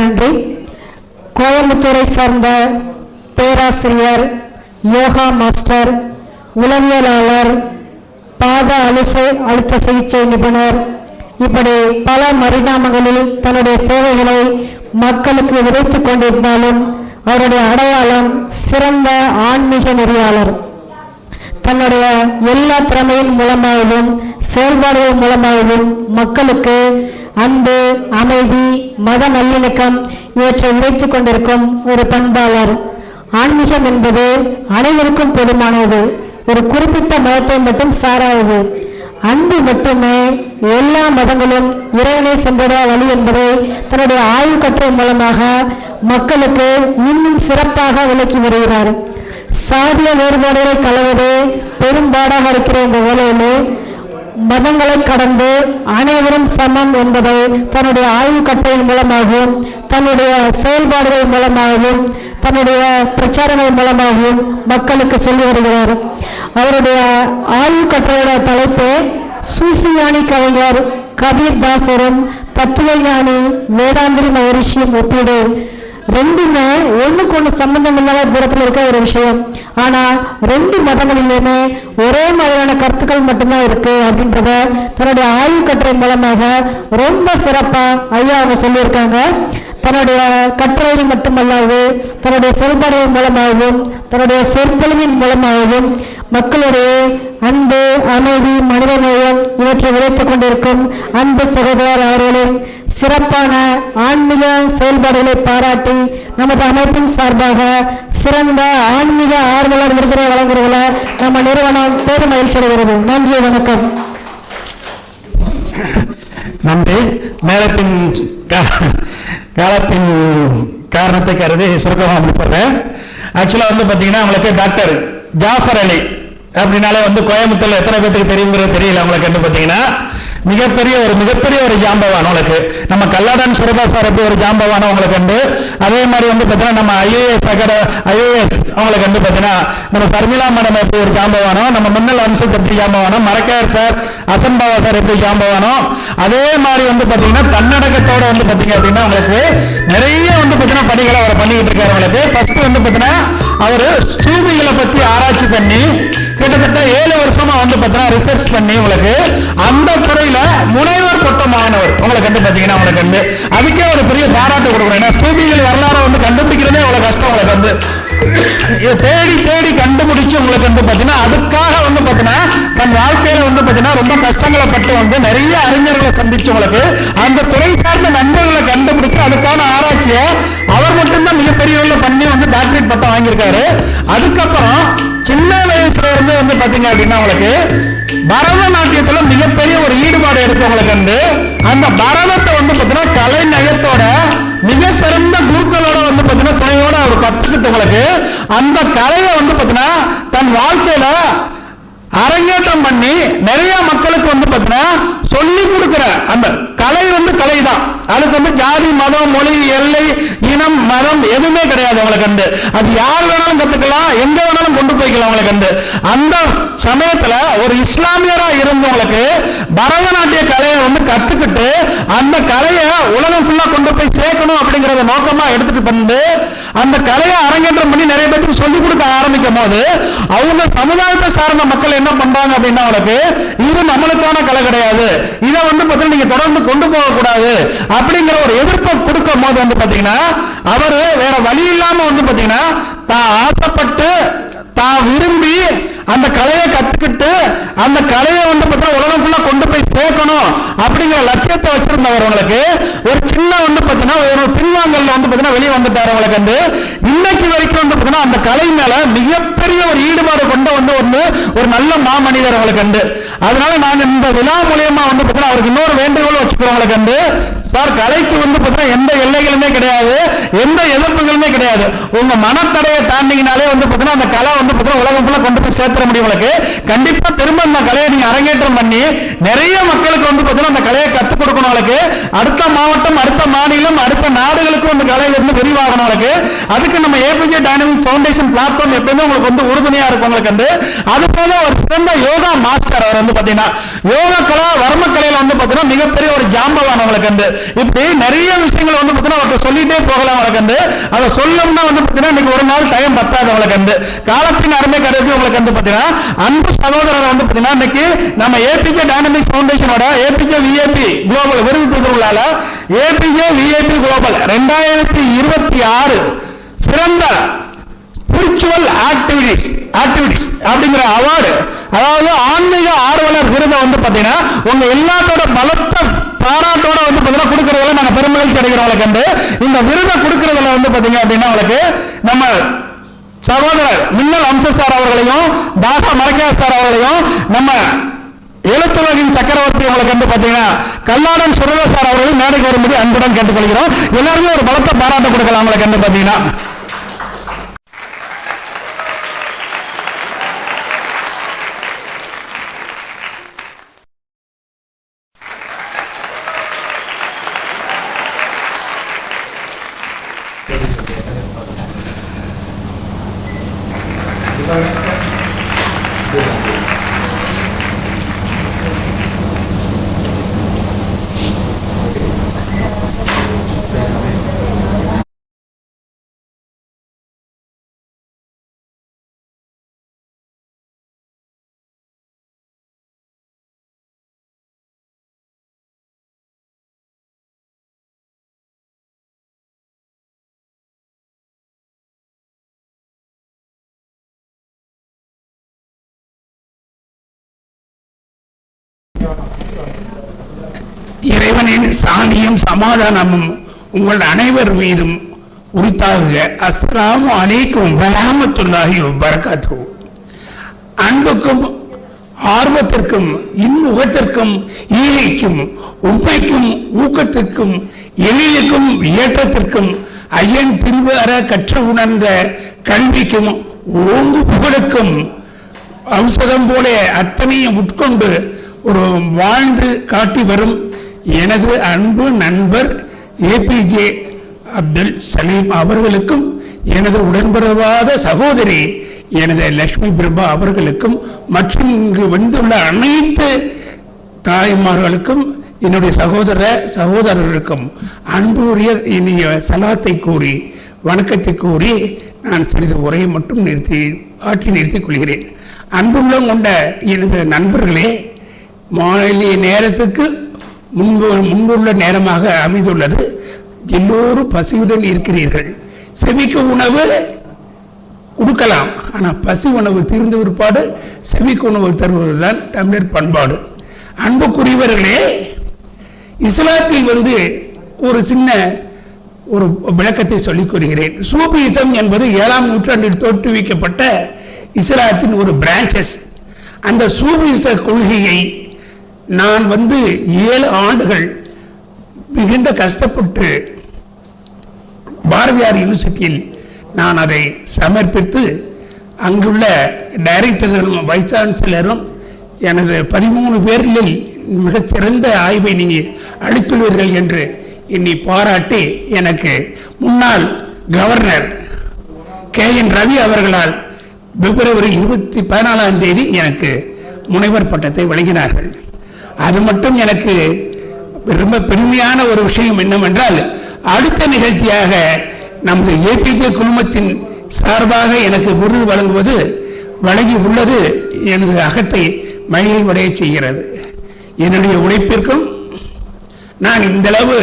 நன்றி. கோயம்புத்தூரை சார்ந்த பேராசிரியர், யோகா மாஸ்டர், உளவியலாளர், பாத அழுத்த சிகிச்சை நிபுணர், இப்படி பல பரிணாமங்களில் தன்னுடைய சேவைகளை மக்களுக்கு விதைத்துக் கொண்டிருந்தாலும் அவருடைய அடையாளம் சிறந்த ஆன்மீக நெறியாளர். தன்னுடைய எல்லா திறமையின் மூலமாகவும் செயல்பாடுகள் மூலமாகவும் மக்களுக்கு அன்பு, அமைதி, மத நல்லிணக்கம் இவற்றை விதைத்துக் கொண்டிருக்கும் ஒரு பண்பாளர். ஆன்மீகம் என்பது அனைவருக்கும் பொதுமானது, ஒரு குறிப்பிட்ட மதத்தை மட்டும் சாராதது. அன்பு மட்டுமே எல்லா மதங்களும் இறைவனை சென்றட வழி என்பதை தன்னுடைய ஆய்வு கட்டுரை மூலமாக மக்களுக்கு இன்னும் சிறப்பாக விளக்கி வருகிறார். சாதிய வேறுபாடுகளை கலவது பெரும்பாடாக இருக்கிற இந்த வேளையிலே மதங்களை கடந்து அனைவரும் சமம் என்பதை தன்னுடைய ஆய்வு கட்டுரையின் மூலமாகவும் தன்னுடைய செயல்பாடுகள் மூலமாகவும் தன்னுடைய பிரச்சாரங்கள் மூலமாகவும் மக்களுக்கு சொல்லி வருகிறார். அவருடைய ஆய்வு கட்டுரையோட தலைப்பு சூஃபியானி கவிஞர் கபீர் தாசரும் தத்துவஞானி வேதாந்திரி மகரிஷியும் ஒப்பீடு. ரெண்டுமே ஒண்ணுக்கு ஒண்ணு சம்பந்தம் இல்லாத தூரத்தில் இருக்க ஒரு விஷயம். ஆனா ரெண்டு மதங்களிலுமே ஒரே மாதிரியான கருத்துக்கள் மட்டும்தான் இருக்கு அப்படின்றத தன்னுடைய ஆய்வு கட்டுரை மூலமாக ரொம்ப சிறப்பா ஐயா அவங்க சொல்லியிருக்காங்க. தன்னுடைய கட்டுரையில் மட்டுமல்லாது தன்னுடைய செயல்பாடுகள் மூலமாகவும் தன்னுடைய சொற்பொழிவின் மூலமாகவும் மக்களுடைய அன்பு, அமைதி, மனிதநேயம் இவற்றை விளைத்துக் கொண்டிருக்கும் அன்பு சகோதரர் அவர்களின் சிறப்பான ஆன்மீக செயல்பாடுகளை பாராட்டி நமது அமைப்பின் சார்பாக சிறந்த ஆன்மீக ஆர்வலர் விருதுகளை வழங்குவதில் நம்ம நிறுவனம் பெரும் மகிழ்ச்சி அடைகிறது. நன்றி, வணக்கம். நன்றி. நேரத்தின் காலத்தின் காரணத்தை கருதி சுருக்கமாக முடிப்படுறேன். ஆக்சுவலாக பார்த்தீங்கன்னா உங்களுக்கு டாக்டர் ஜாஃபர் அலி அப்படின்னாலே கோயம்புத்தூர்ல எத்தனை பேருக்கு தெரியுங்கிறது தெரியல. உங்களுக்கு பார்த்தீங்கன்னா மிகப்பெரிய ஒரு ஜாம்பவான். உங்களுக்கு நம்ம கல்லாடன் சுரதா சார் எப்படி ஒரு ஜாம்பவான உங்களுக்கு அதே மாதிரி பார்த்தீங்கன்னா நம்ம ஐஏஎஸ் அவங்களுக்கு பார்த்தீங்கன்னா நம்ம சர்மிளா மேடம் எப்படி ஒரு ஜாம்பவானோ, நம்ம முன்னல் அம்சம் எப்படி ஜாம்பவானோ, மரக்காயர் சார், அசன்பாவா சார் எப்படி ஜாம்பவானோ, அதே மாதிரி பார்த்தீங்கன்னா தன்னடக்கத்தோட பார்த்தீங்க அப்படின்னா உங்களுக்கு நிறைய பார்த்தீங்கன்னா பணிகளை அவர் பண்ணிக்கிட்டு இருக்காரு. உங்களுக்கு ஃபர்ஸ்ட் பார்த்தீங்கன்னா அவர் சூபிகளை பத்தி ஆராய்ச்சி பண்ணி கிட்டத்தட்ட 7 வருஷமா பார்த்தீங்கன்னா ரிசர்ச் பண்ணி உங்களுக்கு அந்த துறையில முனைவர் பட்டமானவர். உங்களுக்கு பாத்தீங்கன்னா உங்களுக்கு அதுக்கே ஒரு பெரிய பாராட்டு கொடுக்கணும். ஏன்னா ஸ்தூபிகள் வரலாறு கண்டுபிடிக்கிறதே அவ்வளவு கஷ்டம். உங்களுக்கு தேடி தேடி கண்டுபிடிச்சு உங்களுக்கு பாத்தீங்கன்னா அதுக்காக பாத்தீங்கன்னா தன் வாழ்க்கையில பாத்தீங்கன்னா ரொம்ப கஷ்டங்களை பட்டு நிறைய அறிஞர்களை சந்திச்சு உங்களுக்கு அந்த துறை சார்ந்த நண்பர்களை கண்டுபிடிச்சு அதுக்கான ஆராய்ச்சியை அவர் மட்டும்தான் மிகப்பெரிய பண்ணி டாக்டரேட் பட்டம் வாங்கியிருக்காரு. அதுக்கப்புறம் சின்ன வயசுல இருந்து பாத்தீங்க அப்படின்னா உங்களுக்கு பரதநாட்டியத்துல மிகப்பெரிய ஒரு ஈடுபாடு எடுத்து உங்களுக்கு அந்த பரதத்தை பாத்தீங்கன்னா கலை நயத்தோட மிக சிறந்த குருக்களோட பாத்தீங்கன்னா துணையோட அவர் கத்துக்கிட்டு உங்களுக்கு அந்த கலையை பாத்தீங்கன்னா தன் வாழ்க்கையில அரங்கேற்றம் பண்ணி நிறைய மக்களுக்கு பாத்தீங்கன்னா சொல்லி கொடுக்கிற அந்த கலை கலைதான். அதுக்கு ஜாதி, மதம், மொழி, எல்லை, இனம், மதம் எதுவுமே கிடையாது. உங்களுக்கு அது யார் வேணாலும் கத்துக்கலாம், எங்க வேணாலும் கொண்டு போய்க்கலாம். உங்களுக்கு அந்த சமயத்துல ஒரு இஸ்லாமியரா இருந்தவங்களுக்கு பரதநாட்டிய கலையை கத்துக்கிட்டு அந்த கலையை உலகம் ஃபுல்லா கொண்டு போய் சேர்க்கணும் அப்படிங்கறத நோக்கமா எடுத்துட்டு அந்த கலையை அரங்கேற்றம் பண்ணி நிறைய பேருக்கு சொல்லிக் கொடுக்க ஆரம்பிக்கும் போது அவங்க சமுதாயத்தை சார்ந்த மக்கள் என்ன பண்றாங்க அப்படின்னா உங்களுக்கு இது நம்மளுக்கான கலை கிடையாது, இதை பார்த்தீங்கன்னா நீங்க தொடர்ந்து கொண்டு போக கூடாது அப்படிங்கிற ஒரு எதிர்ப்பை கொடுக்கும் போது பாத்தீங்கன்னா அவரு வேற வழி இல்லாம பாத்தீங்கன்னா தான் ஆசைப்பட்டு தான் விரும்பி அந்த கலையை கத்துக்கிட்டு அந்த கலையை உலகம் ஃபுல்லா கொண்டு போய் சேர்க்கணும் அப்படிங்கிற லட்சியத்தை வச்சிருந்தவர்களுக்கு ஒரு சின்ன பாத்தீங்கன்னா ஒரு பின்வாங்கல்ல பாத்தீங்கன்னா வெளியே வந்துட்டாரு. உங்களுக்கு இன்னைக்கு வரைக்கும் பாத்தீங்கன்னா அந்த கலை மேல மிகப்பெரிய ஒரு ஈடுபாடு கொண்ட ஒரு நல்ல மாமனிதர். உங்களுக்கு அதனால நாங்க இந்த விழா மூலியமா பாத்தீங்கன்னா அவருக்கு இன்னொரு வேண்டுகோள் வச்சுக்கிறோம். உங்களுக்கு சார் கலைக்கு பாத்தீங்கன்னா எந்த எல்லைகளுமே கிடையாது, எந்த எதிர்ப்புகளுமே கிடையாது. உங்க மனத்தடையை தாண்டிங்கனாலே பாத்தீங்கன்னா அந்த கலை பாத்தீங்கன்னா உலகம் ஃபுல்லா கொண்டு போய் சேர்த்துற முடியும். உங்களுக்கு கண்டிப்பா திரும்ப அந்த கலையை நீங்க அரங்கேற்றம் பண்ணி நிறைய மக்களுக்கு பாத்தீங்கன்னா அந்த கலையை கத்துக் கொடுக்கணும். உங்களுக்கு அடுத்த மாவட்டம், அடுத்த மாநிலம், அடுத்த நாடுகளுக்கு அந்த கலை விரிவாகணும். உங்களுக்கு அதுக்கு நம்ம ஏபிஜே டைனமிக் ஃபவுண்டேஷன் பிளாட்ஃபார்ம் எப்பவுமே உங்களுக்கு உறுதுணையா இருக்கும். உங்களுக்கு அது போல ஒரு சிறந்த யோகா மாஸ்டர் அவர் பாத்தீங்கன்னா யோக கலா வர்ம கலையில வந்து பார்த்தீங்கன்னா மிகப்பெரிய ஒரு ஜாம்பவான் உங்களுக்கு வந்து. இப்படி நிறைய விஷயங்கள் வந்து பார்த்தீங்கன்னா அவர்கிட்ட சொல்லிட்டே போகலாம் உங்களுக்கு வந்து. அதை சொல்லணும்னா வந்து பார்த்தீங்கன்னா இன்னைக்கு ஒரு நாள் டைம் பத்தாது உங்களுக்கு வந்து. காலத்தின் அருமை கருதி உங்களுக்கு வந்து பார்த்தீங்கன்னா அன்பு சகோதரர் வந்து பார்த்தீங்கன்னா இன்னைக்கு நம்ம ஏபிஜே டைனமிக் ஃபவுண்டேஷனோட ஏபிஜே விஐபி குளோபல் விருது பெற்றுள்ளால ஏபிஜே விஐபி குளோபல் 2026 சிறந்த ஸ்பிரிச்சுவல் ஆக்டிவிட்டிஸ் அப்படிங்கிற அவார்டு, அதாவது ஆன்மீக ஆர்வலர் விருதை வந்து பார்த்தீங்கன்னா உங்க எல்லாத்தோட பலத்த பாராட்டோட வந்து பார்த்தீங்கன்னா கொடுக்கறதுல நாங்கள் பெருமகிழ்ச்சி அடைகிறவங்களுக்கு வந்து இந்த விருதை கொடுக்கறதுல வந்து பார்த்தீங்க அப்படின்னா உங்களுக்கு நம்ம சகோதரர் மின்னல் அம்ச சார் அவர்களையும் தாசா மரக்கா சார் அவர்களையும் நம்ம எழுத்துலகின் சக்கரவர்த்தி உங்களுக்கு வந்து பார்த்தீங்கன்னா கல்லாடன் சுரத சார் அவர்களும் மேடைக்கு வரும்படி அன்புடன் கேட்டுக்கொள்கிறோம். எல்லாருமே ஒரு பலத்த பாராட்டு கொடுக்கலாம் உங்களுக்கு வந்து பார்த்தீங்கன்னா. இறைவனின் சாந்தியும் சமாதானமும் உங்கள் அனைவர் மீதும் உரித்தாக. அஸ்ஸலாமு அலைக்கும் வரஹ்மத்துல்லாஹி வபரகாத்துஹு. அன்புக்கும் ஆர்வத்திற்கும் இன்முகத்திற்கும் ஈகைக்கும் உண்மைக்கும் ஊக்கத்திற்கும் எளிலுக்கும் ஏற்றத்திற்கும் ஐயன் திருவர கற்று உணர்ந்த கல்விக்கும் ஓங்கு புகழுக்கும் ஔஷதம் போல அத்தனையும் உட்கொண்டு ஒரு வாழ்ந்து காட்டி வரும் எனது அன்பு நண்பர் ஏபிஜே அப்துல் சலீம் அவர்களுக்கும் எனது உடன்பிறவாத சகோதரி எனது லட்சுமி பிரபா அவர்களுக்கும் மற்றும் இங்கு வந்துள்ள அனைத்து தாய்மார்களுக்கும் என்னுடைய சகோதரர்களுக்கும் அன்புரிய இனிய சலாத்தை கூறி வணக்கத்தை கூறி நான் சிறிது உரையை மட்டும் நிறுத்திக் கொள்கிறேன். அன்புள்ளம் கொண்ட எனது நண்பர்களே, மாலை நேரத்துக்கு முன்புள்ள நேரமாக அமைந்துள்ளது. எல்லோரும் பசியுடன் இருக்கிறீர்கள். செவிக்கு உணவு கொடுக்கலாம், ஆனால் பசி உணவு தீர்ந்த பிற்பாடு செவிக்கு உணவு தருவதுதான் தமிழர் பண்பாடு. அன்புக்குரியவர்களே, இஸ்லாத்தில் ஒரு சின்ன ஒரு விளக்கத்தை சொல்லிக் கொள்கிறேன். சூபிசம் என்பது 7ஆம் நூற்றாண்டில் தோற்றுவிக்கப்பட்ட இஸ்லாத்தின் ஒரு பிரான்ச்சஸ். அந்த சூபிச கொள்கையை நான் 7 ஆண்டுகள் மிகுந்த கஷ்டப்பட்டு பாரதியார் யூனிவர்சிட்டியில் நான் அதை சமர்ப்பித்து அங்குள்ள டைரக்டரும் வைஸ் சான்சலரும் எனது 13 பேரில் மிகச்சிறந்த ஆய்வை நீங்கள் அளித்துள்ளீர்கள் என்று என்னை பாராட்டி எனக்கு முன்னாள் கவர்னர் KN ரவி அவர்களால் பிப்ரவரி 14ஆம் தேதி எனக்கு முனைவர் பட்டத்தை வழங்கினார்கள். அது மட்டும் எனக்கு ரொம்ப பெருமையான ஒரு விஷயம் என்னவென்றால், அடுத்த நிகழ்ச்சியாக நமது ஏபிஜே குழுமத்தின் சார்பாக எனக்கு விருது வழங்கி உள்ளது எனது அகத்தை மகிழ்வடைய செய்கிறது. என்னுடைய உழைப்பிற்கும் நான் இந்தளவு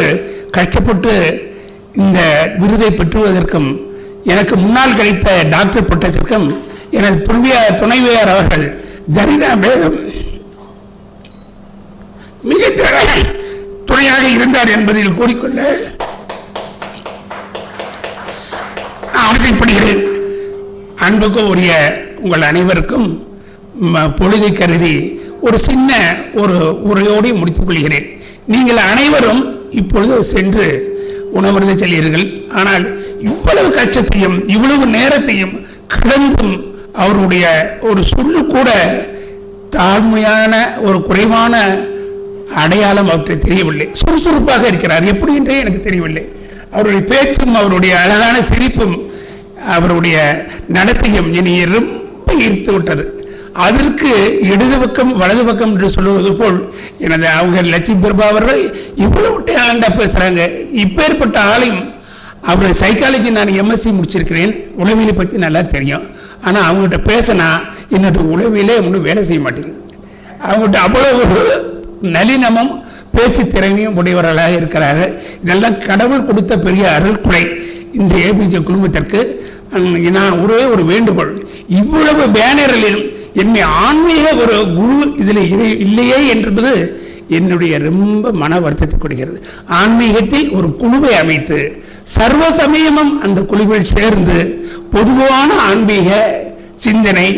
கஷ்டப்பட்டு இந்த விருதை பெற்றுவதற்கும் எனக்கு முன்னால் கிடைத்த டாக்டர் பட்டத்திற்கும் எனது துணைவியார் அவர்கள் ஜரீனா பேகம் மிக துணையாக இருந்தார் என்பதில் கூறிக்கொள்ள ஆசைப்படுகிறேன். அன்புக்கு உரிய உங்கள் அனைவருக்கும் பொழுதை கருதி ஒரு சின்ன ஒரு உரையோடு முடித்துக் கொள்கிறேன். நீங்கள் அனைவரும் இப்பொழுது சென்று உணவருந்த செல்கிறீர்கள். ஆனால் இவ்வளவு கஷ்டத்தையும் இவ்வளவு நேரத்தையும் கடந்தும் அவருடைய ஒரு சொல்லு கூட தாழ்மையான ஒரு குறைவான அடையாளம் அவருக்கு தெரியவில்லை. சுறுசுறுப்பாக இருக்கிறார், எப்படி என்றே எனக்கு தெரியவில்லை. அவருடைய பேச்சும் அவருடைய அழகான சிரிப்பும் அவருடைய நடத்தையும் என்னை ரொம்ப ஈர்த்து விட்டது. அதற்கு இடது பக்கம் வலது பக்கம் என்று சொல்லுவது போல் எனது அவங்க லட்சுமி பிரபா அவர்கள் இவ்வளவு டேலண்டா பேசுறாங்க. இப்பேற்பட்ட ஆளையும் அவர் சைக்காலஜி நான் எம்எஸ்சி முடிச்சிருக்கிறேன், உளவியலை பற்றி நல்லா தெரியும். ஆனால் அவங்ககிட்ட பேசினா என்னோட உளவியலே ஒன்றும் வேலை செய்ய மாட்டேங்குது. அவங்ககிட்ட அவ்வளோ ஒரு நளினமும் பேச்சு திறமையும் உடையவர்களாக இருக்கிறார்கள். இதெல்லாம் கடவுள் கொடுத்த பெரிய அருள்குடை இந்த ஏபிஜே குழுமத்திற்கு. நான் ஒரே ஒரு வேண்டுகோள், இவ்வளவு பேனரிலும் என்னை ஆன்மீக ஒரு குரு இதில் இல்லையே என்பது என்னுடைய ரொம்ப மன வருத்தத்தை கொடுக்கிறது. ஆன்மீகத்தில் ஒரு குழுவை அமைத்து சர்வ சமயமும் அந்த குழுவில் சேர்ந்து பொதுவான ஆன்மீக சிந்தனை,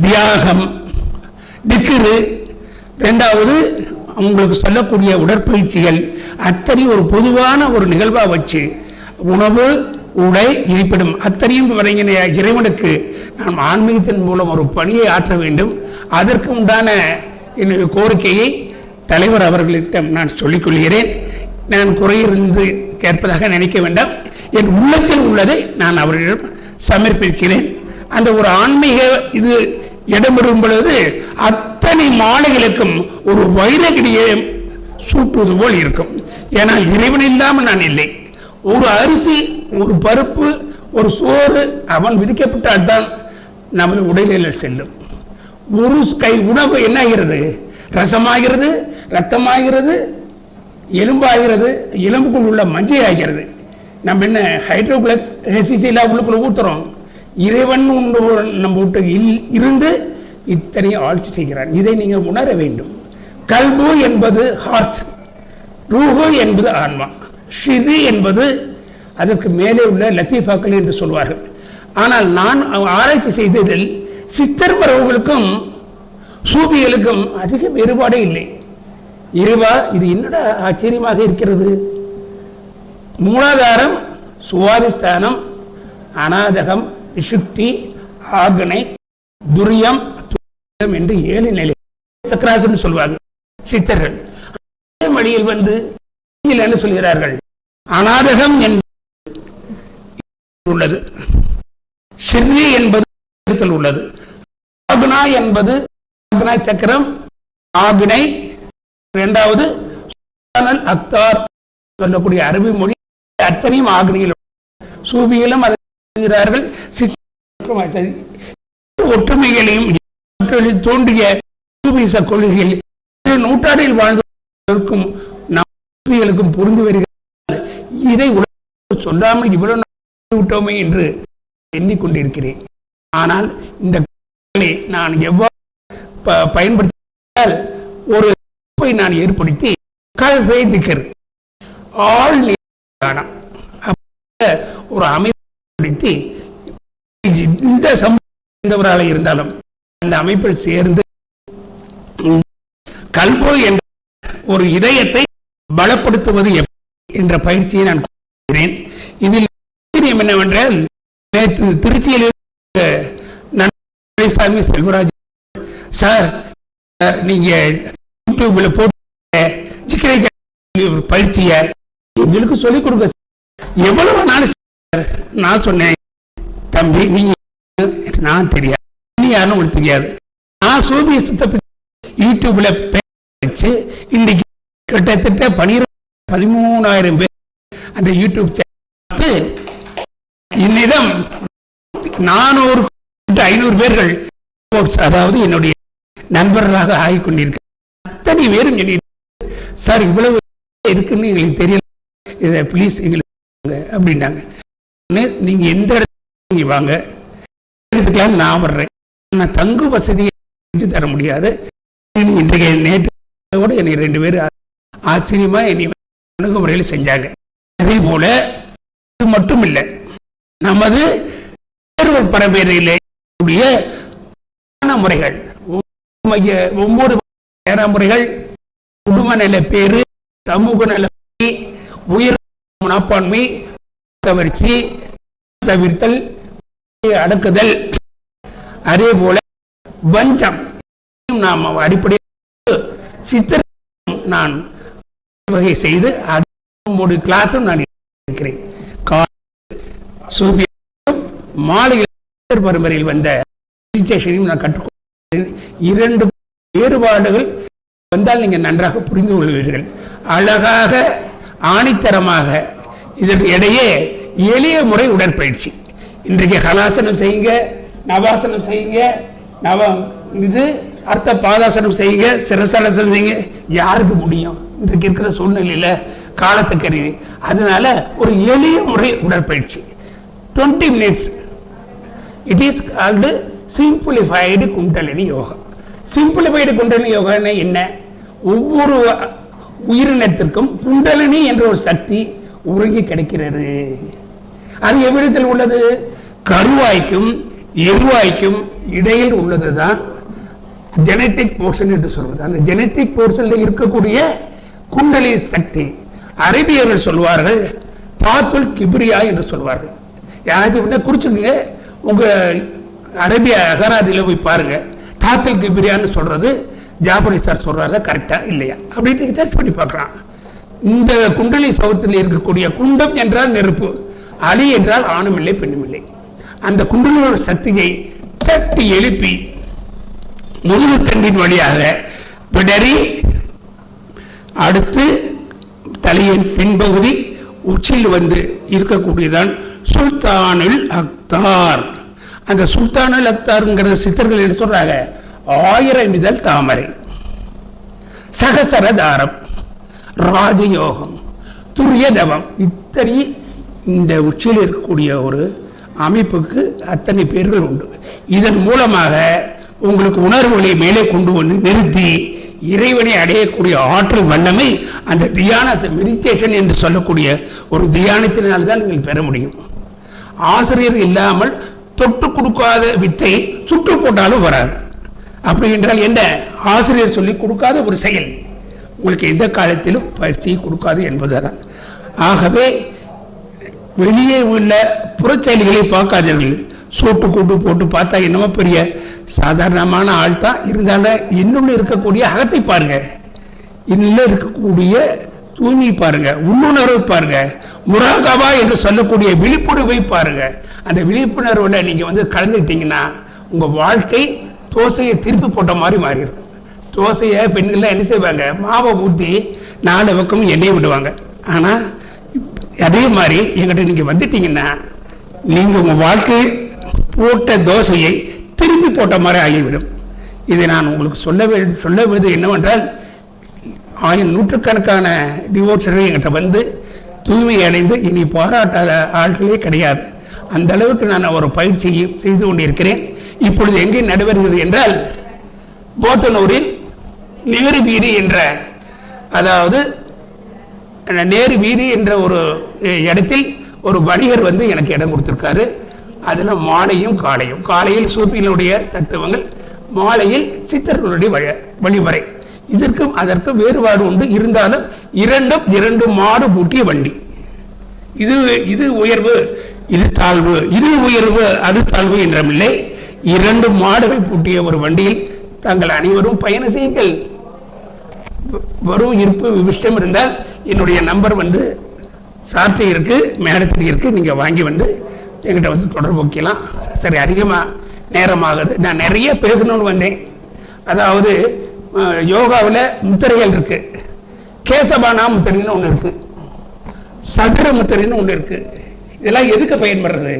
தியாகம், திக்ரு, இரண்டாவது உங்களுக்கு சொல்லக்கூடிய உடற்பயிற்சிகள் அத்தனை ஒரு பொதுவான ஒரு நிகழ்வா வச்சு உணவு, உடை, இருப்பிடம் அத்தனையும் வழங்கின இறைவனுக்கு நாம் ஆன்மீகத்தின் மூலம் ஒரு பணியை ஆற்ற வேண்டும். அதற்கு உண்டான என்னுடைய கோரிக்கையை தலைவர் அவர்களிடம் நான் சொல்லிக் கொள்கிறேன். நான் குறையிருந்து கேட்பதாக நினைக்க வேண்டாம். என் உள்ளத்தில் உள்ளதை நான் அவர்களிடம் சமர்ப்பிக்கிறேன். அந்த ஒரு ஆன்மீக இது இடம்பெறும் பொழுது அத்தனை மாலைகளுக்கும் ஒரு வைரகிரியை சூட்டுவது போல் இருக்கும். ஏனால் இறைவன் இல்லாமல் நான் இல்லை. ஒரு அரிசி, ஒரு பருப்பு, ஒரு சோறு அவன் விதிக்கப்பட்டால்தான் நமது உடலில் செல்லும். ஒரு கை உணவு என்ன ஆகிறது? ரசமாகிறது, ரத்தமாகிறது, எலும்பாகிறது, எலும்புக்குள் உள்ள மஞ்சள் ஆகிறது. நம்ம என்ன ஹைட்ரோகுளக் ஹெசிசிலா உள்ளுக்குள்ள ஊத்துறோம். இறைவன் நம்ம வீட்டு இருந்து இத்தனை ஆட்சி செய்கிறான். இதை நீங்கள் உணர வேண்டும். கல்பு என்பது ஹார்ட், ரூஹு என்பது ஆன்மா, ஷிதி என்பது அதற்கு மேலே உள்ள லத்தீஃபாக்கள் என்று சொல்வார்கள். ஆனால் நான் ஆராய்ச்சி செய்ததில் சித்தர் மரபுகளுக்கும் சூபிகளுக்கும் அதிக வேறுபாடே இல்லை. இறைவா, இது என்னோட ஆச்சரியமாக இருக்கிறது. மூலாதாரம், சுவாதிஸ்தானம், அநாதகம், விசுத்தி, ஆக்னை, துரியம் என்று 7 நிலை சக்கராசன் சொல்வாங்க சித்தர்கள். வழியில் வந்து என்ன சொல்கிறார்கள்? அநாதகம் உள்ளது, சிறி என்பது உள்ளது, ஆக்னா என்பது ஆக்னா சக்கரம், ஆக்னை, இரண்டாவது அக்தார் சொல்லக்கூடிய அரபி மொழி அத்தனையும் ஆக்னியில், சூபியிலும் அதை ஒற்றுமைகளையும் தோன்றிய சூபிச கொள்கைகள் நூற்றாண்டில் வாழ்ந்திருக்கும் நம்பிகளுக்கும் புரிந்து வருகிறது. இதை சொல்லாமல் இவ்வளவு விட்டோமே என்று எண்ணிக்கொண்டிருக்கிறேன். ஆனால் இந்த நான் எவ்வாறு பயன்படுத்தினால் ஒரு நான் ஏற்படுத்தி ஒரு அமைப்பு இந்த சம்பவராக இருந்தாலும் அந்த அமைப்பில் சேர்ந்து கல்போ என்ற ஒரு இதயத்தை பலப்படுத்துவது என்ற பயிற்சியை நான் கொடுக்கிறேன். இதில் என்னவென்றால், நேற்று திருச்சியில் சாமி செல்வராஜ் சார், நீங்க யூடியூப்ல போட்டு பயிற்சியை எங்களுக்கு சொல்லிக் கொடுக்க எவ்வளவு நாள். நான் சொன்னேன், தம்பி நீங்க நான் தெரியாது, நீ யாரும் உங்களுக்கு தெரியாது. நான் சூபியத்தை யூடியூப்ல வச்சு இன்னைக்கு கிட்டத்தட்ட 13,000 பேர் அந்த யூடியூப் சேனல் என்னிடம் 400-500 பேர்கள் அதாவது என்னுடைய நண்பர்களாக ஆகிக்கொண்டிருக்க அத்தனை பேரும் சார் இவ்வளவு இருக்குன்னு எங்களுக்கு தெரியல, இதை ப்ளீஸ் எங்களுக்கு அப்படின்னாங்க. நீங்க எந்த இடத்துல வாங்க, இடத்துக்கெல்லாம் நான் வர்றேன். நான் தங்கு வசதியை செஞ்சு தர முடியாது. இன்றைக்கு நேற்றோடு என்னை 2 பேர் ஆச்சரியமா என்னை அணுகுமுறையில் செஞ்சாங்க. அதே போல இது மட்டும் இல்லை, நமது பரம்பரையிலே முறைகள் 9 முறைகள், குடும்ப நல பேரு, சமூக நல, உயிர் மனப்பான்மை, கவர்ச்சி, தவிர்த்தல், அடக்குதல், அதே போல வஞ்சம் நாம் அடிப்படையாக சித்திர நான் வகை செய்து ஒரு கிளாஸும் நான் இருக்கிறேன். மாலையில் பரம்பரையில் வந்த நான் கற்றுக்கொண்டேன். இரண்டு வேறுபாடுகள் வந்தால் நீங்கள் நன்றாக புரிந்து கொள்வீர்கள். அழகாக ஆணித்தரமாக இதற்கு இடையே எளிய முறை உடற்பயிற்சி. இன்றைக்கு ஹலாசனம் செய்யுங்க, நவாசனம் செய்யுங்க, இது அர்த்த பாதாசனம் செய்யுங்க, சிரசாசனம் செய்யுங்க. யாருக்கு முடியும் இன்றைக்கு இருக்கிற சூழ்நிலையில் காலத்துக்கு கருதி? அதனால ஒரு எளிய முறை உடற்பயிற்சி 20 minutes. It is called simplified Kundalini yoga. Simplified Kundalini யோகான்னு என்ன? ஒவ்வொரு உயிரினத்திற்கும் குண்டலினி என்ற ஒரு சக்தி உருகி கிடைக்கிறது. அது எவ்விடத்தில் உள்ளது? கருவாய்க்கும் எருவாய்க்கும் இடையில் உள்ளதுதான் ஜெனட்டிக் போர்ஷன் என்று சொல்வது. அந்த ஜெனட்டிக் போர்ஷனில் இருக்கக்கூடிய குண்டலி சக்தி அரேபியர்கள் சொல்வார்கள் தாத்துல் கிப்ரியா என்று சொல்வார்கள். யாராச்சும் குறிச்சுங்க, உங்க அரேபிய அகராதியில் போய் பாருங்க. தாத்துல் கிப்ரியான்னு சொல்றது ஜாபரி சார் சொல்றாரு கரெக்டா இல்லையா அப்படின்னு டெஸ்ட் பண்ணி பார்க்கலாம். இந்த குண்டலி சௌத்தில் இருக்கக்கூடிய குண்டம் என்றால் நெருப்பு, அலி என்றால் ஆணும் இல்லை பெண்ணும் இல்லை. அந்த குண்டலியோட சக்தியை தட்டி எழுப்பி முதுகு தண்டின் வழியாக விடறி அடுத்து தலையின் பின்பகுதி உச்சியில் வந்து இருக்கக்கூடியதான் சுல்தானுல் அக்தார். அந்த சுல்தானுல் அக்தார்ங்கிற சித்தர்கள் என்ன சொல்றாங்க? 1000 இதழ் தாமரை, சகசரதாரம், ராஜயோகம், துரியதவம், இத்தனை இந்த உச்சியில் இருக்கக்கூடிய ஒரு அமைப்புக்கு அத்தனை பேர்கள் உண்டு. இதன் மூலமாக உங்களுக்கு உணர்வுகளை மேலே கொண்டு வந்து நிறுத்தி இறைவனை அடையக்கூடிய ஆற்றல் வல்லமை அந்த தியான மெடிடேஷன் என்று சொல்லக்கூடிய ஒரு தியானத்தினால்தான் நீங்கள் பெற முடியும். ஆசிரியர் இல்லாமல் தொட்டு கொடுக்காத வித்தை சுட்டு போட்டாலும் வராது. அப்படி என்றால் என்ன? ஆசிரியர் சொல்லி கொடுக்காத ஒரு செயல் உங்களுக்கு எந்த காலத்திலும் பயிற்சியை கொடுக்காது என்பதுதான். ஆகவே வெளியே உள்ள புறச்செயல்களை பார்க்காதீர்கள். சோட்டு கூட்டு போட்டு பார்த்தா என்னமோ பெரிய சாதாரணமான ஆள் தான், இருந்தாலும் இன்னுள்ள இருக்கக்கூடிய அகத்தை பாருங்க, இன்னும் இருக்கக்கூடிய தூய்மை பாருங்க, உள்ளுணர்வை பாருங்க, முராகபா என்று சொல்லக்கூடிய விழிப்புணர்வை பாருங்க. அந்த விழிப்புணர்வுல நீங்க வந்து கலந்துக்கிட்டீங்கன்னா உங்க வாழ்க்கை தோசையை திருப்பி போட்ட மாதிரி மாறிடும். தோசையை பெண்கள்லாம் என்ன செய்வாங்க? மாவை ஊற்றி 4 பக்கம் எண்ணெய் விடுவாங்க. ஆனால் அதே மாதிரி எங்கிட்ட நீங்கள் வந்துட்டீங்கன்னா நீங்கள் உங்கள் வாழ்க்கை போட்ட தோசையை திருப்பி போட்ட மாதிரி ஆகிவிடும். இதை நான் உங்களுக்கு சொல்லுவது என்னவென்றால், நூற்றுக்கணக்கான டிவோட்ஸர்கள் எங்கிட்ட வந்து தூய்மை அடைந்து இனி பாராட்டாத ஆட்களே கிடையாது. அந்த அளவுக்கு நான் ஒரு பயிற்சியை செய்து கொண்டிருக்கிறேன். இப்பொழுது எங்கே நடைபெறுகிறது என்றால், போத்தனூரில் நேரு வீதி என்ற, அதாவது நேரு வீதி என்ற ஒரு இடத்தில் ஒரு வணிகர் வந்து எனக்கு இடம் கொடுத்திருக்காரு. அதில் மாலையும் காலையும், காலையில் சூப்பியினுடைய தத்துவங்கள், மாலையில் சித்தர்களுடைய வழிமுறை. இதற்கும் அதற்கும் வேறுபாடு உண்டு. இருந்தாலும் இரண்டு மாடு பூட்டிய வண்டி. இது உயர்வு, இது தாழ்வு, இது உயர்வு, அது தாழ்வு என்றமில்லை. 2 மாடுகள் பூட்டிய ஒரு வண்டியில் தாங்கள் அனைவரும் பயணம் செய்யுங்கள். வரும் இருப்பு விஷயம் இருந்தால் என்னுடைய நம்பர் வந்து சார்ட்டை இருக்கு, மேடத்தில் இருக்கு, நீங்கள் வாங்கி வந்து என்கிட்ட வந்து தொடர்பு வைக்கலாம். சரி, அதிகமாக நேரமாகுது. நான் நிறைய பேசணும்னு வந்தேன். அதாவது யோகாவில் முத்திரைகள் இருக்கு. கேசபானா முத்திரைன்னு ஒன்று இருக்கு, சதுர முத்திரைன்னு ஒன்று இருக்கு. இதெல்லாம் எதுக்கு பயன்படுறது?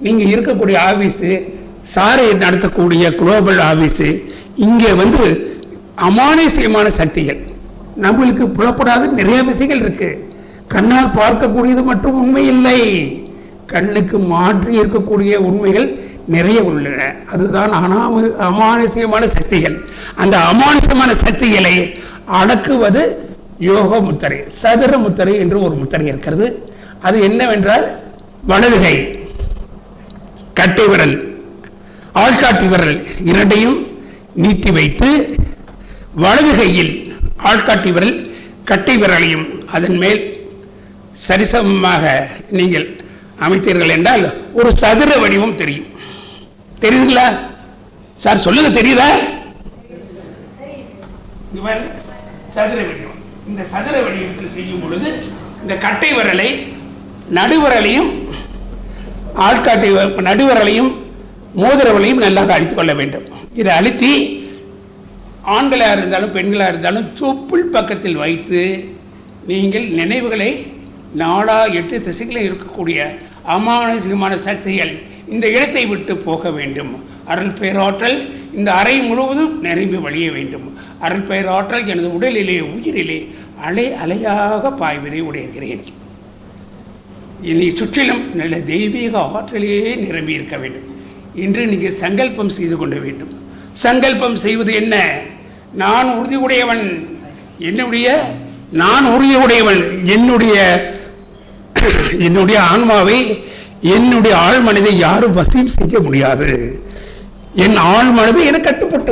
நீங்கள் இருக்கக்கூடிய ஆஃபீஸு, சாரை நடத்தக்கூடிய குளோபல் ஆஃபீஸு, இங்கே வந்து அமானுஷ்யமான சக்திகள், நம்மளுக்கு புலப்படாத நிறைய விஷயங்கள் இருக்கு. கண்ணால் பார்க்கக்கூடியது மட்டும் உண்மை இல்லை, கண்ணுக்கு மாற்றி இருக்கக்கூடிய உண்மைகள் நிறைய உள்ளன. அதுதான் அமானுஷ்யமான சக்திகள். அந்த அமானுஷ்யமான சக்திகளை அடக்குவது யோக முத்திரை. சதுர முத்திரை என்று ஒரு முத்திரை இருக்கிறது. அது என்னவென்றால், வலதுகை கட்டை விரல், ஆள்காட்டி விரல் இரண்டையும் நீட்டி வைத்து, வலது கையில் ஆள்காட்டி விரல் கட்டை விரலையும் அதன் மேல் சரிசமமாக நீங்கள் அமைத்தீர்கள் என்றால் ஒரு சதுர வடிவம் தெரியும். தெரியுதுங்களா சார்? சொல்லுங்க, தெரியுதா? சதுர வடிவம். இந்த சதுர வடிவத்தில் செய்யும் பொழுது இந்த கட்டை விரலை, நடுவிரலையும் ஆள்காட்டி நடுவிரலையும் மோதிரவளையும் நல்லாக அடித்துக் கொள்ள வேண்டும். இதை அழுத்தி ஆண்களாக இருந்தாலும் பெண்களாக இருந்தாலும் தொப்புள் பக்கத்தில் வைத்து நீங்கள் நினைவுகளை 8 திசைகளில் இருக்கக்கூடிய அமானுஷிகமான சக்திகள் இந்த இடத்தை விட்டு போக வேண்டும். அருள் பேராற்றல் இந்த அறை முழுவதும் நிரம்பி வழிய வேண்டும். அருள் பேராற்றல் எனது உடலிலே உயிரிலே அலை அலையாக பாய்வதை உடைகிறேன். என்னை சுற்றிலும் நல்ல தெய்வீக ஆற்றலையே நிரம்பி இருக்க வேண்டும் என்று நீங்கள் சங்கல்பம் செய்து கொள்ள வேண்டும். சங்கல்பம் செய்வது என்ன? நான் உறுதியுடையவன், என்னுடைய ஆன்மாவை, என்னுடைய ஆழ்மனதை யாரும் வசியம் செய்ய முடியாது. என் ஆழ்மனது என கட்டுப்பட்டு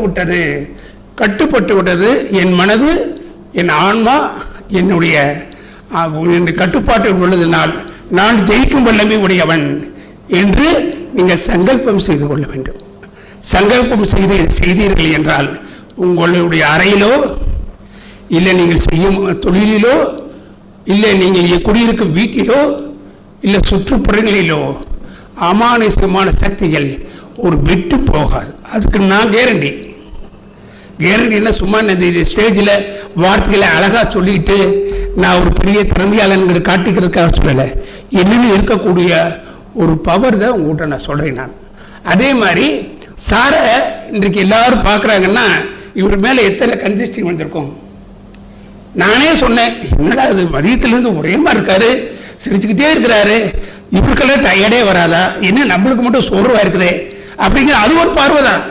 விட்டது. என் மனது, என் ஆன்மா என்னுடைய கட்டுப்பாட்டில் உள்ளதினால் நான் ஜெயிக்கும் வல்லமை உடையவன் என்று நீங்கள் சங்கல்பம் செய்து கொள்ள வேண்டும். சங்கல்பம் செய்தீர்கள் என்றால் உங்களுடைய அறையிலோ, இல்லை நீங்கள் செய்யும் தொழிலிலோ, இல்லை நீங்கள் குடியிருக்கும் வீட்டிலோ, இல்லை சுற்றுப்புறங்களிலோ அமானுஷமான சக்திகள் ஒரு விட்டு போகாது. அதுக்கு நான் கேரண்டின்னா சும்மா இந்த ஸ்டேஜில் வார்த்தைகளை அழகாக சொல்லிட்டு நான் ஒரு பெரிய திறமையாளன் காட்டிக்கிறதுக்காக சொல்லலை. என்னென்னு இருக்கக்கூடிய ஒரு பவர் தான் உங்கள்கிட்ட நான் சொல்கிறேன். நான் அதே மாதிரி சாரை இன்றைக்கு எல்லாரும் பார்க்குறாங்கன்னா இவர் மேலே எத்தனை கன்சிஸ்டிங் வந்திருக்கும். நானே சொன்னேன், என்னடா அது மதியத்திலேருந்து ஒரே மாதிரி இருக்காரு, சிரிச்சுக்கிட்டே இருக்கிறாரு, இவருக்கெல்லாம் டயர்டே வராதா, என்ன நம்மளுக்கு மட்டும் சோர்வாக இருக்குதே அப்படிங்கிற அது ஒரு பார்வை தான்.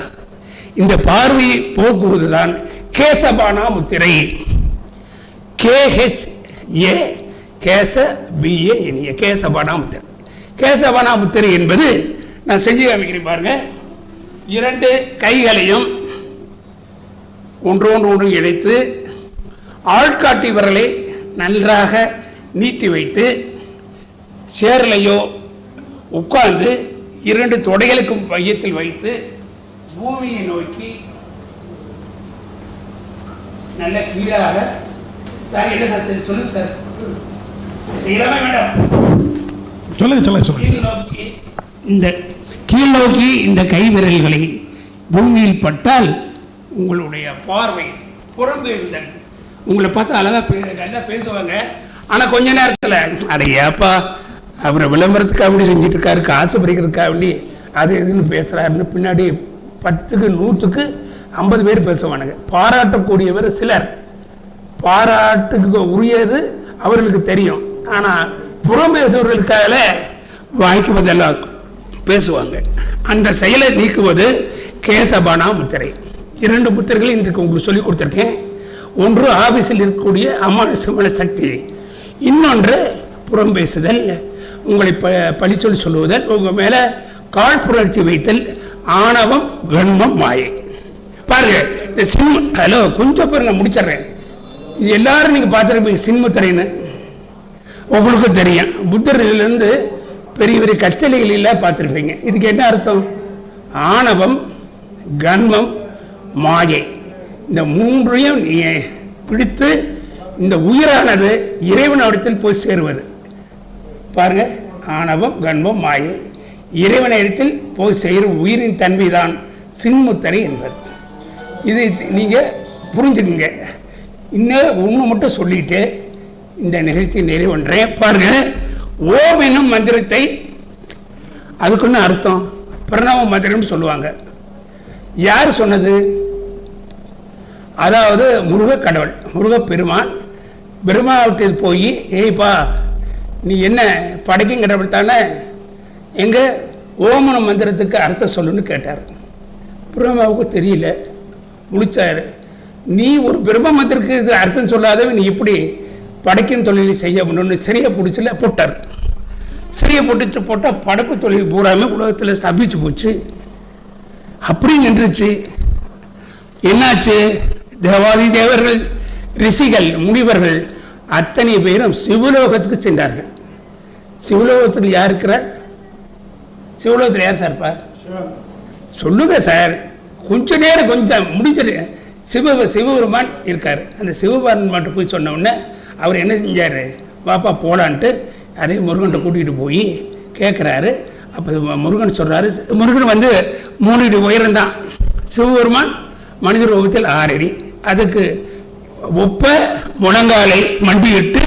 இந்த பார்வையை போக்குவது தான் கேசபானா முத்திரை. KHA கேசபிஏ இனிய கேசபானா முத்திரை. கேசபானா முத்திரை என்பது நான் செஞ்சு காமிக்கிறேன் பாருங்க. 2 கைகளையும் ஒன்று இணைத்து ஆள்காட்டி விரலை நன்றாக நீட்டி வைத்து சேர்லையோ உட்கார்ந்து 2 தொடைகளுக்கும் மையத்தில் வைத்து பூமியை நோக்கி நல்ல கீழாக, சார் என்ன சார் சொல்லுங்க சார், செய்யலாமே வேண்டாம், சொல்லுங்க. இந்த கீழ் நோக்கி இந்த கை விரல்களை பூமியில் பட்டால் உங்களுடைய பார்வை புறம்பேசுதல். உங்களை பார்த்து அழகாக நல்லா பேசுவாங்க. ஆனால் கொஞ்ச நேரத்தில் அடையாப்பா அவரை விளம்பரத்துக்காக வேண்டி செஞ்சுட்டு இருக்காரு, காசு படிக்கிறதுக்காக வேண்டி அது எதுன்னு பேசுகிறாருன்னு பின்னாடி 10க்கு 100க்கு 50 பேர் பேசுவானுங்க. பாராட்டக்கூடியவர் சிலர், பாராட்டுக்கு உரியது அவர்களுக்கு தெரியும். ஆனால் புறம் பேசுவர்களுக்காக வாய்க்கு பதிலாக பேசுவாங்க. அந்த செயலை நீக்குவது கேசபானா முத்திரை. 2 முத்திரைகளை இன்றைக்கு உங்களுக்கு சொல்லிக் கொடுத்துருக்கேன். ஒன்று ஆபீஸில் இருக்கக்கூடிய அமானுஷமான சக்தி, இன்னொன்று புறம் பேசுதல், உங்களை பழிச்சொல்லி சொல்லுவதல், உங்கள் மேலே காழ்ப்புணர்ச்சி வைத்தல், ஆணவம், கண்மம், மாயை. பாருங்க இந்த ஹலோ கொஞ்சம் பேர் நான் முடிச்சிடுறேன். இது எல்லாரும் நீங்கள் பார்த்துருப்பீங்க சின்முத்திரைன்னு உங்களுக்கும் தெரியும். புத்தரிலிருந்து பெரிய பெரிய கச்சலைகளெல்லாம் பார்த்துருப்பீங்க. இதுக்கு என்ன அர்த்தம்? ஆணவம், கண்மம், மாயை, இந்த 3ஐயும் நீ பிடித்து இந்த உயிரானது இறைவனிடத்தில் போய் சேருவது. பாருங்க, ஆணவம், கண்மம், மாயை இறைவனிடத்தில் போய் சேரும் உயிரின் தன்மைதான் சின்முத்திரை என்பது. இது நீங்கள் புரிஞ்சுக்குங்க. இன்னும் ஒன்று மட்டும் சொல்லிட்டு இந்த நிகழ்ச்சி நிறைவன்றேன். பாருங்க, ஓம் என்னும் மந்திரத்தை, அதுக்குன்னு அர்த்தம் பிரணவ மந்திரம் சொல்லுவாங்க. யார் சொன்னது? அதாவது முருக கடவுள், முருகப்பெருமான் பிரம்மாவட்டில் போய், ஏய்ப்பா நீ என்ன படைக்கும் கடவுள் தானே, எங்கே ஓமன மந்திரத்துக்கு அர்த்தம் சொல்லுன்னு கேட்டார். பிரம்மாவுக்கு தெரியல, முடிச்சார். நீ ஒரு பிரம்ம மந்திரத்துக்கு அர்த்தம் சொல்லாதவன் நீ எப்படி படைக்கும் தொழிலை செய்ய முடியும்னு சரியாக பிடிச்சல போட்டார். சரியாக போட்டு போட்டால் படைப்பு தொழில் பூராமே உலகத்தில் ஸ்தபிச்சு போச்சு. அப்படி நின்றுச்சு. என்னாச்சு? தேவாதி தேவர்கள், ரிஷிகள், முனிவர்கள் அத்தனை பேரும் சிவலோகத்துக்கு சென்றார்கள். சிவலோகத்தில் யார் இருக்கிறார்? சிவலோகத்தில் யார் சார்ப்பா? சொல்லுங்க சார், கொஞ்ச நேரம் கொஞ்சம் முடிச்சிரு. சிவபெருமான் இருக்கார். அந்த சிவபெருமான் மட்டும் போய் சொன்ன உடனே அவர் என்ன செஞ்சார்? பாப்பா போலான்ட்டு அதே முருகன்கிட்ட கூட்டிகிட்டு போய் கேட்குறாரு. அப்போ முருகன் சொல்கிறாரு, முருகன் வந்து 3 அடி உயரம் தான், சிவபெருமான் மனித ரூபத்தில் 6 அடி. அதுக்கு ஒப்ப முழங்காலை மண்டியிட்டு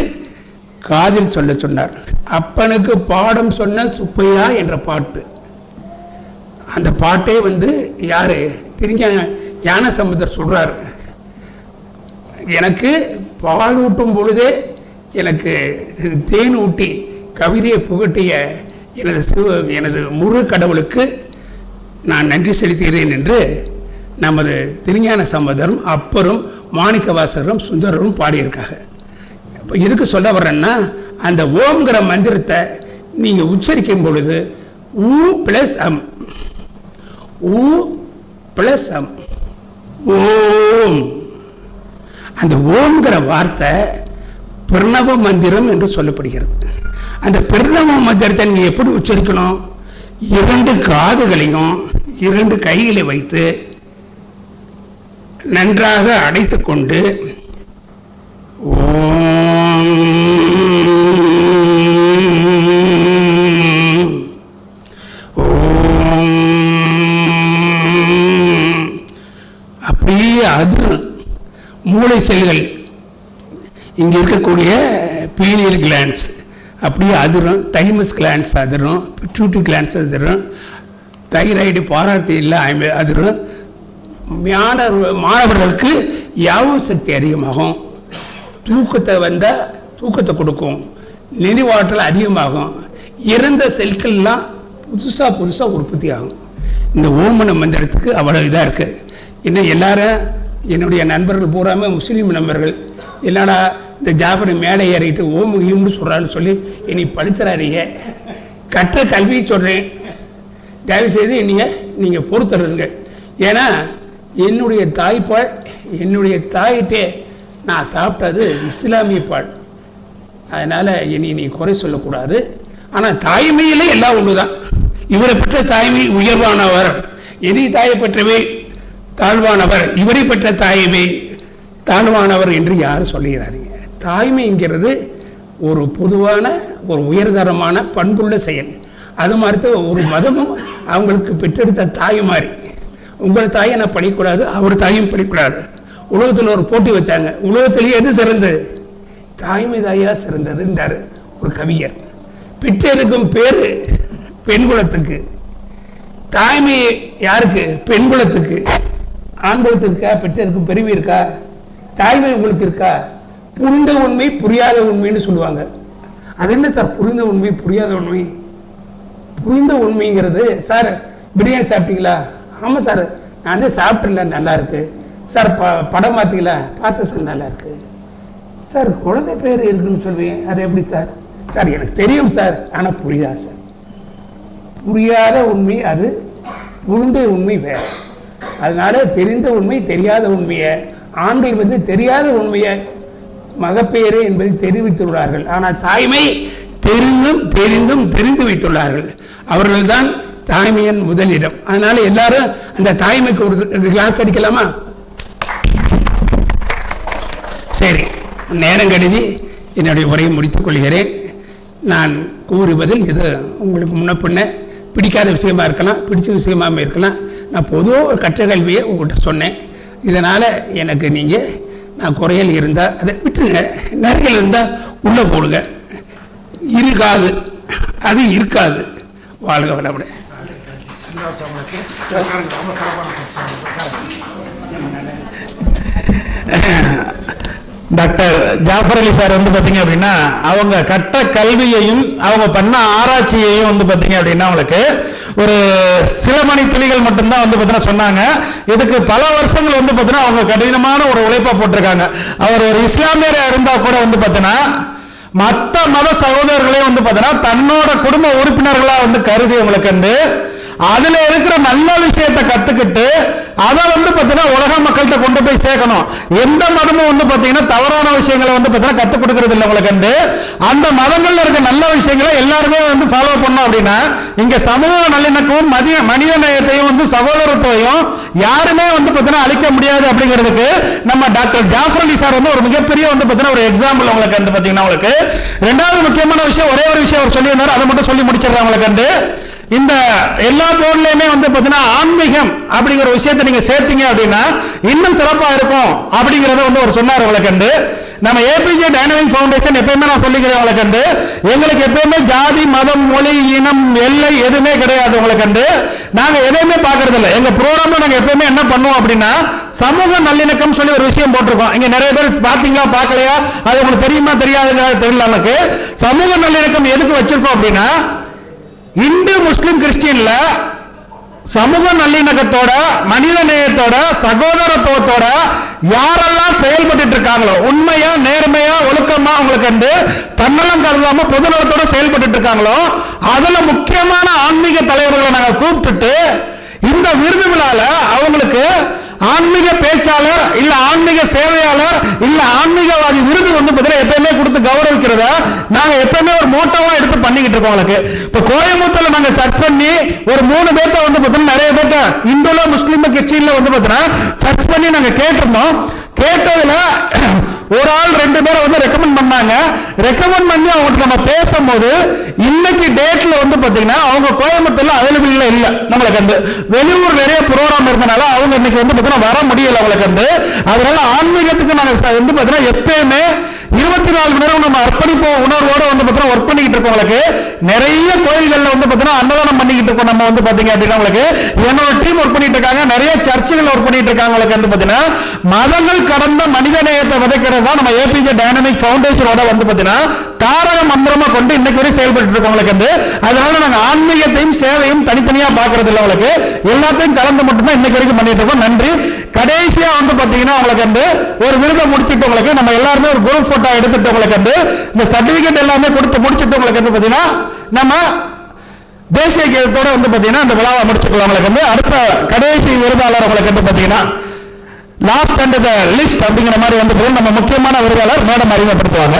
காதில் சொல்ல சொன்னார். அப்பனுக்கு பாடம் சொன்ன சுப்பையா என்ற பாட்டு. அந்த பாட்டே யாரு ஞான சம்பந்தர் சொல்றாரு. எனக்கு பால் ஊட்டும் பொழுதே எனக்கு தேன் ஊட்டி கவிதையை புகட்டிய எனது முழு கடவுளுக்கு நான் நன்றி செலுத்துகிறேன் என்று நமது திருஞான சம்பந்தரும் அப்பரும் மாணிக்கவாசகரும் சுந்தரரும் பாடியிருக்காங்க. இப்போ எதுக்கு சொல்ல வர்றேன்னா, அந்த ஓம்ங்கிற மந்திரத்தை நீங்கள் உச்சரிக்கும் பொழுது ஊ ப்ளஸ் அம், ஊ ப்ளஸ் அம், ஓம். அந்த ஓம்ங்கிற வார்த்தை பிரணவ மந்திரம் என்று சொல்லப்படுகிறது. அந்த பிரணவ மந்திரத்தை நீங்கள் எப்படி உச்சரிக்கணும்? 2 காதுகளையும் 2 கைகளை வைத்து நன்றாக அடைத்து கொண்டு ஓம் ஓம் அப்படியே அது மூளை செல்கள் இங்கே இருக்கக்கூடிய பீனியல் கிளான்ஸ் அப்படியே அதிரும், தைமஸ் கிளான்ஸ் அதிரும், பிட்யூட்டரி கிளான்ஸ் அதிரும், தைராய்டு பாராட்டி இல்லை அதிரும். மாணவர்களுக்கு யாவும் சக்தி அதிகமாகும், தூக்கத்தை வந்தால் தூக்கத்தை கொடுக்கும், நினைவாற்றல் அதிகமாகும், இறந்த செல்கள்லாம் புதுசாக உற்பத்தி ஆகும். இந்த ஓமன மந்திரத்துக்கு அவ்வளோ இதாக இருக்குது. இன்னும் எல்லாரும் என்னுடைய நண்பர்கள் பூராமே முஸ்லீம் நண்பர்கள், என்னடா இந்த ஜாபரை மேலே ஏறிட்டு ஓம் ஈம்னு சொல்கிறான்னு சொல்லி இனி படிச்சிடாதீங்க. கற்ற கல்வியை சொல்கிறேன், தயவுசெய்து நீங்கள் பொறுத்துருங்க. ஏன்னா என்னுடைய தாய்ப்பால், என்னுடைய தாயிட்டே நான் சாப்பிட்டது இஸ்லாமிய பால். அதனால் இனி நீ குறை சொல்லக்கூடாது. ஆனால் தாய்மையிலே எல்லாம் ஒன்று தான். இவரை பெற்ற தாய்மை உயர்வானவர், இனி தாயை பெற்றவே தாழ்வானவர், இவரை பெற்ற தாய்மை தாழ்வானவர் என்று யாரும் சொல்லுகிறாருங்க. தாய்மைங்கிறது ஒரு பொதுவான ஒரு உயர்தரமான பண்புள்ள செயல். அது மாதிரி ஒரு மதமும் அவங்களுக்கு பெற்றெடுத்த தாய் மாதிரி. உங்கள் தாயை நான் படிக்கக்கூடாது, அவர் தாயும் படிக்கக்கூடாது. உலகத்தில் ஒரு போட்டி வச்சாங்க, உலகத்திலேயே எது சிறந்தது? தாய்மை தாயாக சிறந்ததுன்றார் ஒரு கவிஞர். பெற்றெடுக்கும் பேர் பெண்குலத்துக்கு, தாய்மை யாருக்கு? பெண்குலத்துக்கு. ஆண்குலத்துக்கு இருக்கா? பெற்றெடுக்கும் பெருமை இருக்கா? தாய்மை உங்களுக்கு இருக்கா? புரிந்த உண்மை புரியாத உண்மைன்னு சொல்லுவாங்க. அது என்ன சார் புரிந்த உண்மை புரியாத உண்மை? புரிந்த உண்மைங்கிறது, சார் பிரியாணி சாப்பிட்டீங்களா? ஆமாம் சார் நான் சாப்பிட்டல, நல்லா இருக்கு சார். படம் பார்த்தீங்களா? பார்த்த சார் நல்லா இருக்கு சார். குழந்தை பேர் இருக்குன்னு சொல்லுவீங்க, அது எப்படி சார்? சார் எனக்கு தெரியும் சார், ஆனால் புரியாது சார். புரியாத உண்மை அது, புரிந்த உண்மை வேறு. அதனால தெரிந்த உண்மை தெரியாத உண்மையை ஆண்கள் தெரியாத உண்மையை மகப்பேறு என்பதை தெரிவித்துள்ளார்கள். ஆனால் தாய்மை தெரிந்தும் தெரிந்தும் தெரிந்து வைத்துள்ளார்கள். அவர்கள்தான் தாய்மையின் முதலிடம். அதனால எல்லாரும் அந்த தாய்மைக்கு ஒரு கிளாஸ் அடிக்கலாமா? சரி, நேரம் கருதி என்னுடைய உரையை முடித்துக் கொள்கிறேன். நான் கூறுவதில் இது உங்களுக்கு முன்ன பின்ன பிடிக்காத விஷயமா இருக்கலாம், பிடிச்ச விஷயமாக இருக்கலாம். நான் பொதுவாக ஒரு கற்ற கல்வியை உங்கள்கிட்ட சொன்னேன். இதனால் எனக்கு நான் குறையல் இருந்தால் அதை விட்டுருங்க, நிறைகள் இருந்தால் உள்ளே போடுங்க. இருக்காது, அது இருக்காது. வாழ்க வளமுடன். டாக்டர் ஜாஃபர் அலி சார் பார்த்தீங்க அப்படின்னா, அவங்க கற்ற கல்வியையும் அவங்க பண்ண ஆராய்ச்சியையும் பார்த்தீங்க அப்படின்னா அவங்களுக்கு ஒரு சில மணி துளிகள் மட்டும்தான் பார்த்தீங்கன்னா சொன்னாங்க. இதுக்கு பல வருஷங்கள் பார்த்தீங்கன்னா அவங்க கடினமான ஒரு உழைப்பா போட்டிருக்காங்க. அவர் ஒரு இஸ்லாமியராக இருந்தால் கூட பார்த்தீங்கன்னா மற்ற மத சகோதரர்களே பார்த்தீங்கன்னா தன்னோட குடும்ப உறுப்பினர்களா கருதி உங்களுக்கு அதுல இருக்கிற நல்ல விஷயத்தை கத்துக்கிட்டு அதை பார்த்தீங்கன்னா உலக மக்கள்கிட்ட கொண்டு போய் சேர்க்கணும். எந்த மதமும் பார்த்தீங்கன்னா தவறான விஷயங்களை பார்த்தீங்கன்னா கத்துக் கொடுக்கறது இல்லை உங்களுக்கு. அந்த மதங்கள்ல இருக்க நல்ல விஷயங்களை எல்லாருமே ஃபாலோ பண்ணோம் அப்படின்னா இங்க சமூக நல்லிணக்கமும் மனித நேயத்தையும் சகோதரத்தையும் யாருமே பார்த்தீங்கன்னா அழிக்க முடியாது. அப்படிங்கிறதுக்கு நம்ம டாக்டர் ஜாஃபர் அலி சார் ஒரு மிகப்பெரிய பார்த்தீங்கன்னா ஒரு எக்ஸாம்பிள் உங்களுக்கு பார்த்தீங்கன்னா உங்களுக்கு. ரெண்டாவது முக்கியமான விஷயம், ஒரே ஒரு விஷயம் அவர் சொல்லி வந்தார், அதை மட்டும் சொல்லி முடிச்சிடுறேன் உங்களுக்கு. இந்த எல்லா போர்ட்லயுமே வந்து பாத்தீங்கன்னா ஆன்மீகம் அப்படிங்கிற விஷயத்தை நீங்க சேர்த்தீங்க அப்படின்னா இன்னும் சிறப்பா இருக்கும் அப்படிங்கறத வந்து ஒரு சொன்னார் உங்களுக்கு. நம்ம ஏபிஜே டைனமிக் ஃபவுண்டேஷன் எப்பயுமே நான் சொல்லிக்கிறேன் உங்களுக்கு, எங்களுக்கு எப்பயுமே ஜாதி மதம் மொழி இனம் எல்லை எதுவுமே கிடையாது உங்களுக்கு. நாங்க எதையுமே பாக்குறது இல்லை. எங்க ப்ரோக்ராம்ல நாங்க எப்பயுமே என்ன பண்ணுவோம் அப்படின்னா சமூக நல்லிணக்கம் சொல்லி ஒரு விஷயம் போட்டிருக்கோம். இங்க நிறைய பேர் பாத்தீங்களா பார்க்கலையா, அது உங்களுக்கு தெரியுமா தெரியாதுங்க தெரியல. நமக்கு சமூக நல்லிணக்கம் எதுக்கு வச்சிருக்கோம் அப்படின்னா இந்து முஸ்லிம் கிறிஸ்டியன்ல சமூக நல்லிணக்கத்தோட மனித நேயத்தோட சகோதரத்துவத்தோட யாரெல்லாம் செயல்பட்டு இருக்காங்களோ, உண்மையா நேர்மையா ஒழுக்கமா உங்களுக்கு தன்னலம் கருதாம பொதுநலத்தோட செயல்பட்டு இருக்காங்களோ, அதுல முக்கியமான ஆன்மீக தலைவர்களை நாங்க கூப்பிட்டுட்டு இந்த விருது விழால அவங்களுக்கு ஆன்மீக பேச்சாளர் இல்ல ஆன்மீக சேவையாளர் இல்ல ஆன்மீகவாதி விருது வந்து எப்பயுமே கொடுத்து கௌரவிக்கிறத நாங்க எப்பயுமே ஒரு மோட்டோவா எடுத்து பண்ணிக்கிட்டு இருக்கோம் உங்களுக்கு. இப்ப கோயம்புத்தூர்ல நாங்க சர்ச் பண்ணி ஒரு 3 பேர்த்த வந்து நிறைய பேர்த்த இந்துல முஸ்லீம் கிறிஸ்டியன்ல வந்து சர்ச் பண்ணி நாங்க கேட்டிருந்தோம். கேட்டதுல ஒரு ஆள் 2 பேரை வந்து ரெக்கமெண்ட் பண்ணாங்க. ரெக்கமெண்ட் பண்ணி அவங்களுக்கு நம்ம பேசும்போது இன்னைக்கு டேட்ல வந்து பாத்தீங்கன்னா அவங்க கோயம்புத்தூர்ல அவைலபிள் இல்ல. நம்மளுக்கு வெளியூர் நிறைய ப்ரோக்ராம் இருந்தனால அவங்க இன்னைக்கு வந்து பாத்தீங்கன்னா வர முடியல அவங்களுக்கு. அதனால ஆன்மீகத்துக்கு நாங்க வந்து பாத்தீங்கன்னா எப்பயுமே 24 மணி நேரம் நம்ம அர்ப்பணிப்பு உணர்வோட வந்து பாத்தீங்கன்னா ஒர்க் பண்ணிக்கிட்டு இருக்கோம். உங்களுக்கு நிறைய கோயில்கள்ல வந்து பாத்தீங்கன்னா அன்னதானம் பண்ணிக்கிட்டு இருக்கோம். நம்ம வந்து பாத்தீங்க அப்படின்னா உங்களுக்கு என்னோட டீம் ஒர்க் பண்ணிட்டு இருக்காங்க. நிறைய சர்ச்சுகள் ஒர்க் பண்ணிட்டு இருக்காங்க. உங்களுக்கு வந்து பாத்தீங்கன்னா மதங்கள் கடந்த மனித நேயத்தை விதைக்கிறது தான் நம்ம ஏபிஜே டைனமிக் ஃபவுண்டேஷனோட வந்து பாத்தீங்கன்னா தாரக மந்திரமா கொண்டு இன்னைக்கு வரை செயல்பட்டு இருக்கோம் உங்களுக்கு. அதனால நாங்க ஆன்மீகத்தையும் சேவையும் தனித்தனியா பாக்குறது இல்லை. உங்களுக்கு எல்லாத்தையும் கலந்து மட்டும்தான் இன்னைக்கு வரைக்கும் பண்ணிட்டு இருக்கோம். நன்றி. கடைசியா வந்து பாத்தீங்கன்னா உங்களுக்கு ஒரு விருதை முடிச்சுட்டு உங்களுக்கு நம்ம எல்லாருமே ஒரு குரூப் போட்டோ எடுத்துட்டு உங்களுக்கு இந்த சர்டிபிகேட் எல்லாமே கொடுத்து முடிச்சுட்டு உங்களுக்கு பாத்தீங்கன்னா நம்ம தேசிய கீதத்தோட வந்து பாத்தீங்கன்னா அந்த விழாவை முடிச்சுக்கலாம். உங்களுக்கு அடுத்த கடைசி விருதாளர் உங்களுக்கு பாத்தீங்கன்னா லாஸ்ட் அண்ட் த லிஸ்ட் அப்படிங்கிற மாதிரி வந்து நம்ம முக்கியமான விருதாளர் மேடம் அறிமுகப்படுத்துவாங்க.